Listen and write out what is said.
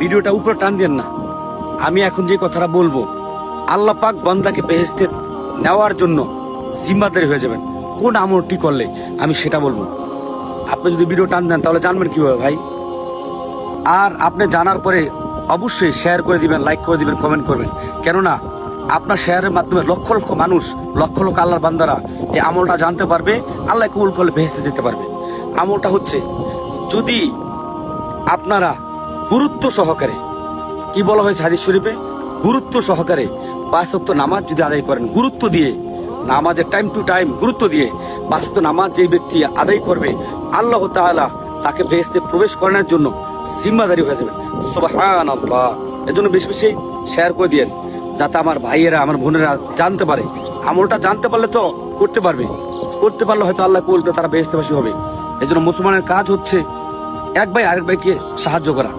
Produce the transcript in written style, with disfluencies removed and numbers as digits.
ভিডিওটা উপরে টান দেন না। আমি এখন যে কথাটা বলবো, আল্লাহ পাক বান্দাকে বেহেশতে নেওয়ার জন্য জিম্মাদারি হয়ে যাবেন। কোন আমলটি করলে আমি সেটা বলবো। আপনি যদি ভিডিও টান দেন তাহলে জানবেন কিভাবে ভাই। আর আপনি জানার পরে অবশ্যই শেয়ার করে দিবেন, লাইক করে দিবেন, কমেন্ট করবেন। কেননা আপনার শেয়ারের মাধ্যমে লক্ষ লক্ষ মানুষ, লক্ষ লক্ষ আল্লাহর বান্দারা এই আমলটা জানতে পারবে, আল্লাহ কবুল করলে বেহেশতে যেতে পারবে। আমলটা হচ্ছে, যদি আপনারা গুরুত্ব সহকারে, কি বলা হয়েছে হাদিস শরীফে, গুরুত্ব সহকারে 5 ওয়াক্ত নামাজ যদি আদায় করেন, গুরুত্ব দিয়ে নামাজের টাইম টু টাইম গুরুত্ব দিয়ে 5 ওয়াক্ত নামাজ যেই ব্যক্তি আদায় করবে, আল্লাহ তাআলা তাকে বেহেশতে প্রবেশ করানোর জন্য জিম্মাদারি হয়ে যাবে। সুবহানাল্লাহ। এজন্য বেশি বেশি শেয়ার করে দিয়েন, যাতে আমার ভাইয়েরা, আমার বোনেরা জানতে পারে। আমলটা জানতে পারলে তো করতে পারবে, করতে পারলে হয়তো আল্লাহ কবুল করে তারা বেহেশতেবাসী হবে। এজন্য মুসলমানের কাজ হচ্ছে এক ভাই আরেক ভাইকে সাহায্য করা।